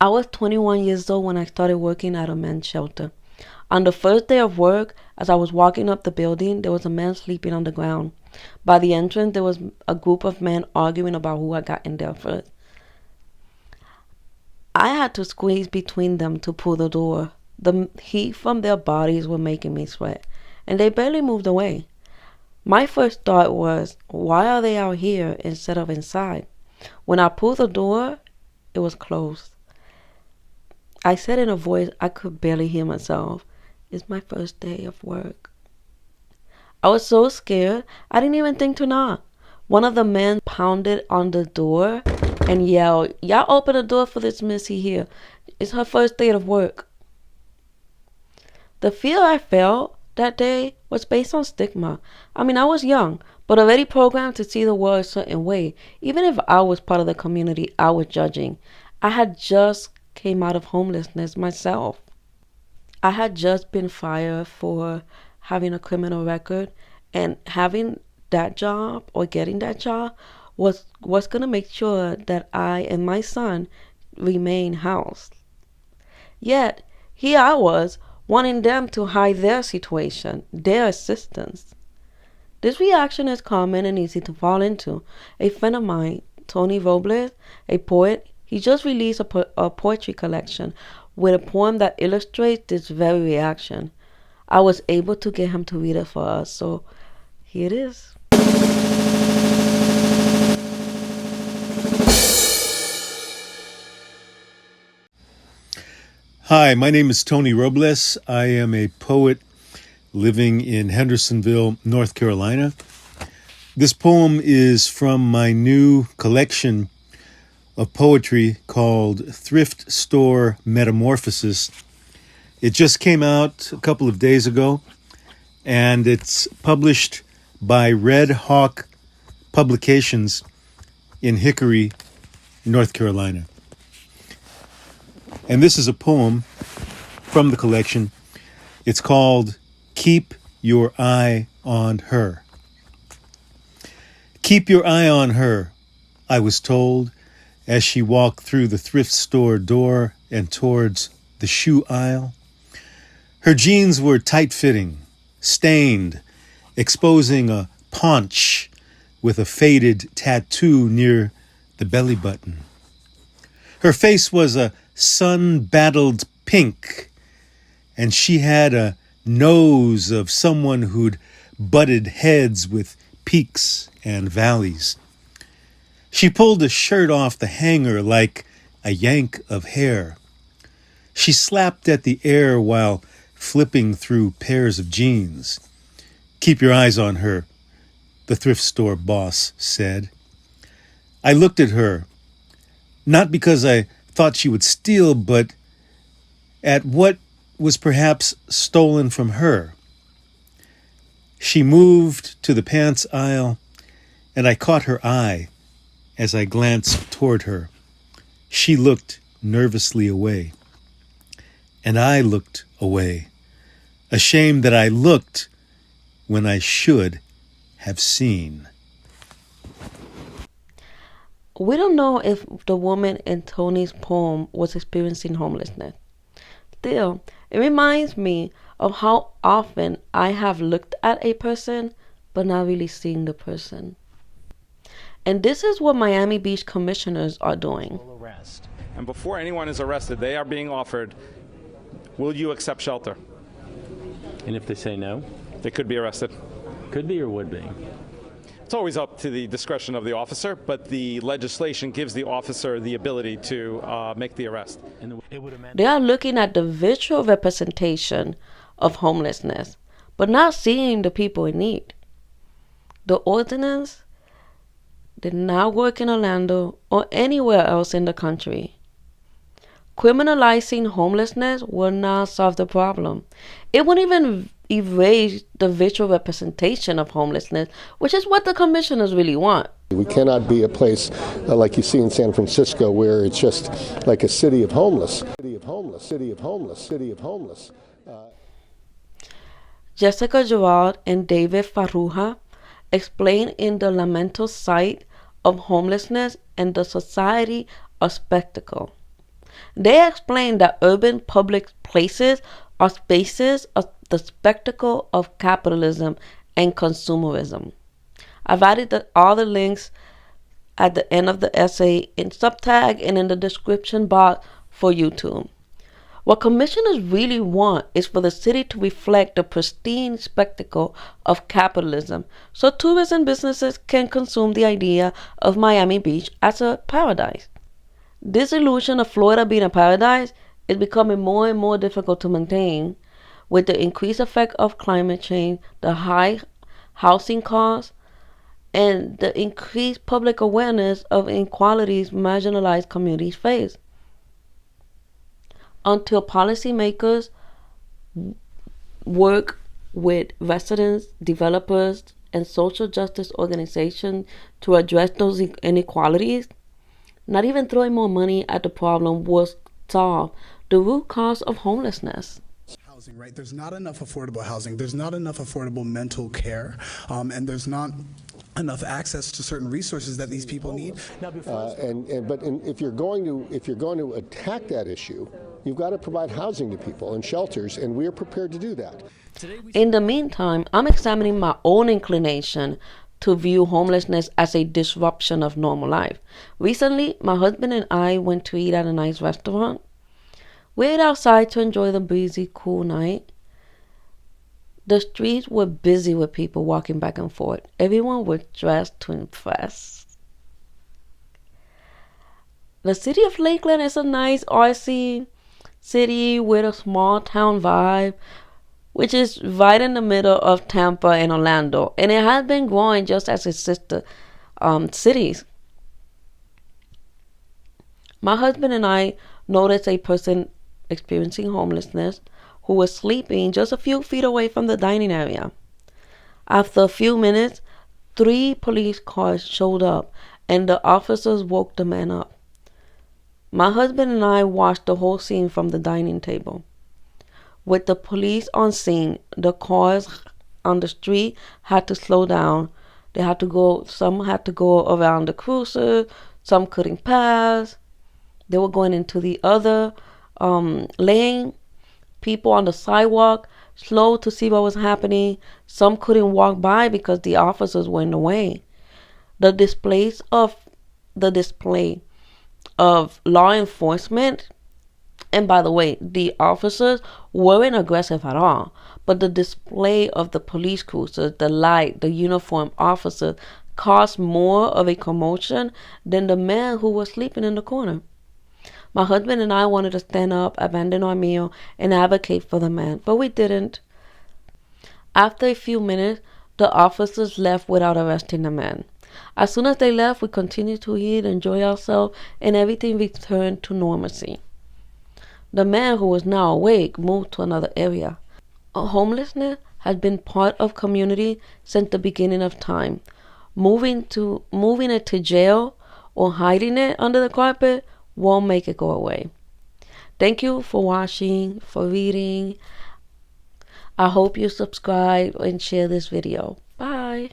I was 21 years old when I started working at a men's shelter. On the first day of work, as I was walking up the building, there was a man sleeping on the ground. By the entrance, there was a group of men arguing about who had gotten there first. I had to squeeze between them to pull the door. The heat from their bodies was making me sweat, and they barely moved away. My first thought was, why are they out here instead of inside? When I pulled the door, it was closed. I said in a voice I could barely hear myself, "It's my first day of work." I was so scared, I didn't even think to knock. One of the men pounded on the door and yelled, "Y'all open the door for this missy here. It's her first day of work." The fear I felt that day was based on stigma. I mean, I was young, but already programmed to see the world a certain way. Even if I was part of the community I was judging, I had just came out of homelessness myself. I had just been fired for having a criminal record, and having that job or getting that job was going to make sure that I and my son remain housed. Yet, here I was wanting them to hide their situation, their assistance. This reaction is common and easy to fall into. A friend of mine, Tony Robles, a poet, he just released a poetry collection with a poem that illustrates this very reaction. I was able to get him to read it for us, so here it is. Hi, my name is Tony Robles. I am a poet living in Hendersonville, North Carolina. This poem is from my new collection of poetry called Thrift Store Metamorphosis. It just came out a couple of days ago, and it's published by Red Hawk Publications in Hickory, North Carolina. And this is a poem from the collection. It's called Keep Your Eye on Her. Keep your eye on her, I was told, as she walked through the thrift store door and towards the shoe aisle. Her jeans were tight-fitting, stained, exposing a paunch with a faded tattoo near the belly button. Her face was a sun-battled pink, and she had a nose of someone who'd butted heads with peaks and valleys. She pulled a shirt off the hanger like a yank of hair. She slapped at the air while flipping through pairs of jeans. "Keep your eyes on her," the thrift store boss said. I looked at her, not because I thought she would steal, but at what was perhaps stolen from her. She moved to the pants aisle, and I caught her eye as I glanced toward her. She looked nervously away, and I looked away, ashamed that I looked when I should have seen. We don't know if the woman in Tony's poem was experiencing homelessness. Still, it reminds me of how often I have looked at a person but not really seen the person. And this is what Miami Beach commissioners are doing. Arrest. And before anyone is arrested, they are being offered, will you accept shelter? And if they say no? They could be arrested. Could be or would be? It's always up to the discretion of the officer, but the legislation gives the officer the ability to make the arrest. They are looking at the visual representation of homelessness, but not seeing the people in need. The ordinance did not work in Orlando or anywhere else in the country. Criminalizing homelessness will not solve the problem. It won't even erase the visual representation of homelessness, which is what the commissioners really want. We cannot be a place like you see in San Francisco where it's just like a city of homeless. City of homeless, city of homeless, city of homeless. Jessica Gerard and David Farruja explain in the lamental sight of homelessness and the society of spectacle. They explain that urban public places are spaces of the spectacle of capitalism and consumerism. I've added all the links at the end of the essay in subtag and in the description box for YouTube. What commissioners really want is for the city to reflect the pristine spectacle of capitalism so tourists and businesses can consume the idea of Miami Beach as a paradise. This illusion of Florida being a paradise is becoming more and more difficult to maintain with the increased effect of climate change, the high housing costs, and the increased public awareness of inequalities marginalized communities face. Until policymakers work with residents, developers, and social justice organizations to address those inequalities, not even throwing more money at the problem will solve the root cause of homelessness. Housing, right? There's not enough affordable housing. There's not enough affordable mental care, and there's not enough access to certain resources that these people need. But if you're going to attack that issue, you've got to provide housing to people and shelters, and we're prepared to do that. In the meantime, I'm examining my own inclination to view homelessness as a disruption of normal life. Recently, my husband and I went to eat at a nice restaurant. We ate outside to enjoy the breezy, cool night. The streets were busy with people walking back and forth. Everyone was dressed to impress. The city of Lakeland is a nice, artsy city with a small town vibe, which is right in the middle of Tampa and Orlando. And it has been growing just as its sister cities. My husband and I noticed a person experiencing homelessness who was sleeping just a few feet away from the dining area. After a few minutes, 3 police cars showed up and the officers woke the man up. My husband and I watched the whole scene from the dining table. With the police on scene, the cars on the street had to slow down. Some had to go around the cruiser, some couldn't pass. They were going into the other lane. People on the sidewalk slow to see what was happening. Some couldn't walk by because the officers were in the way. The display of law enforcement, and by the way, the officers weren't aggressive at all, but the display of the police cruisers, the light, the uniformed officers caused more of a commotion than the man who was sleeping in the corner. My husband and I wanted to stand up, abandon our meal, and advocate for the man, but we didn't. After a few minutes, the officers left without arresting the man. As soon as they left, we continued to eat, enjoy ourselves, and everything returned to normalcy. The man, who was now awake, moved to another area. Homelessness has been part of community since the beginning of time. Moving it to jail or hiding it under the carpet won't make it go away. Thank you for watching, for reading. I hope you subscribe and share this video. Bye.